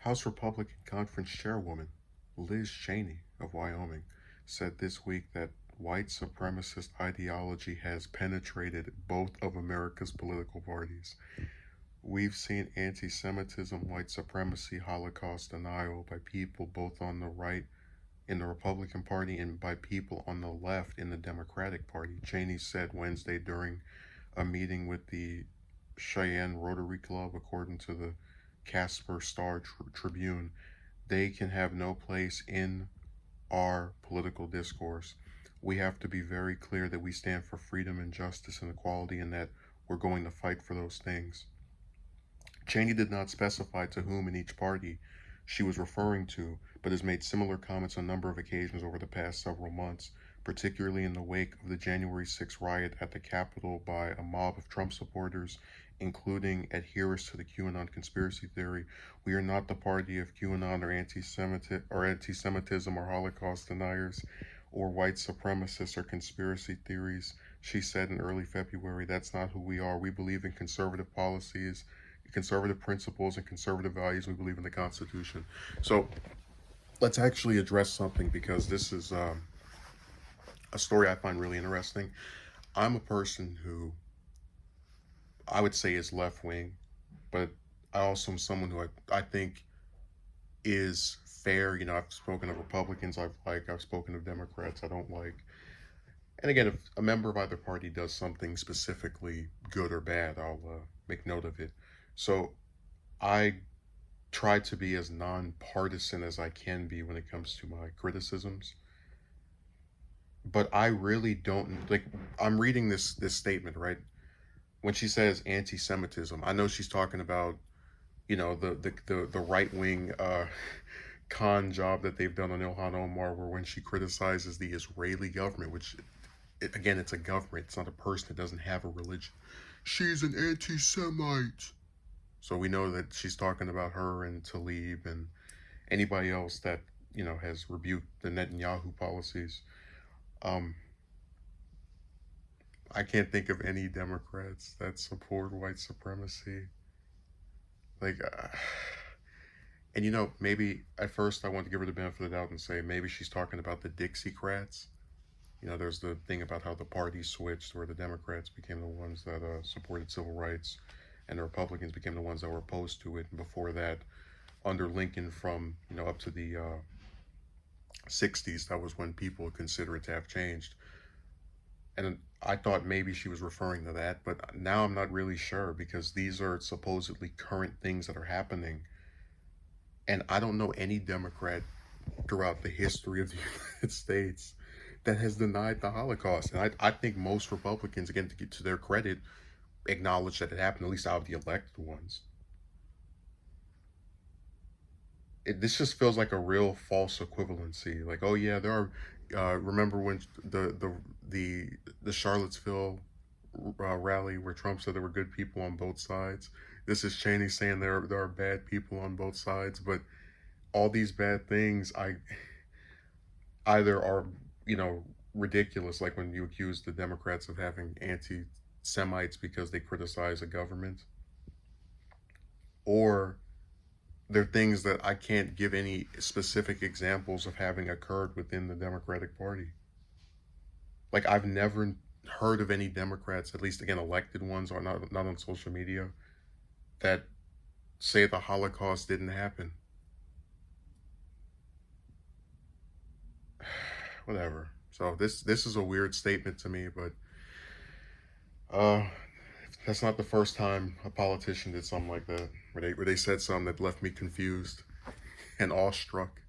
House Republican Conference Chairwoman Liz Cheney of Wyoming said this week that white supremacist ideology has penetrated both of America's political parties. We've seen anti Semitism, white supremacy, Holocaust denial by people both on the right in the Republican Party and by people on the left in the Democratic Party. Cheney said Wednesday during a meeting with the Cheyenne Rotary Club, according to the Casper Star Tribune, they can have no place in our political discourse. We have to be very clear that we stand for freedom and justice and equality and that we're going to fight for those things. Cheney did not specify to whom in each party she was referring to, but has made similar comments on a number of occasions over the past several months, particularly in the wake of the January 6th riot at the Capitol by a mob of Trump supporters, including adherents to the QAnon conspiracy theory. We are not the party of QAnon or anti-Semitism or Holocaust deniers or white supremacists or conspiracy theories, she said in early February. That's not who we are. We believe in conservative policies, conservative principles, and conservative values. We believe in the Constitution. So let's actually address something, because this is a story I find really interesting. I'm a person who I would say is left-wing, but I also am someone who I think is fair. I've spoken of Republicans I've spoken of Democrats I don't like. And again, if a member of either party does something specifically good or bad, I'll make note of it. So I try to be as nonpartisan as I can be when it comes to my criticisms. But I really don't like. I'm reading this statement, right? When she says anti-Semitism, I know she's talking about the right wing con job that they've done on Ilhan Omar, where when she criticizes the Israeli government, which again, it's a government, it's not a person, it doesn't have a religion. She's an anti-Semite. So we know that she's talking about her and Tlaib and anybody else that has rebuked the Netanyahu policies. I can't think of any Democrats that support white supremacy. Like, and maybe at first I want to give her the benefit of the doubt and say maybe she's talking about the Dixiecrats. There's the thing about how the party switched, where the Democrats became the ones that supported civil rights, and the Republicans became the ones that were opposed to it. And before that, under Lincoln, from up to the 60s, that was when people would consider it to have changed. And I thought maybe she was referring to that, but now I'm not really sure, because these are supposedly current things that are happening. And I don't know any Democrat throughout the history of the United States that has denied the Holocaust. And I think most Republicans, again, to get to their credit, acknowledge that it happened, at least out of the elected ones. This just feels like a real false equivalency. Like, oh yeah, there are. Remember when the Charlottesville rally where Trump said there were good people on both sides? This is Cheney saying there are bad people on both sides, but all these bad things either are ridiculous, like when you accuse the Democrats of having anti-Semites because they criticize a government, or they're things that I can't give any specific examples of having occurred within the Democratic Party. Like, I've never heard of any Democrats, at least again elected ones or not on social media, that say the Holocaust didn't happen. Whatever. So this is a weird statement to me, but that's not the first time a politician did something like that, where they said something that left me confused and awestruck.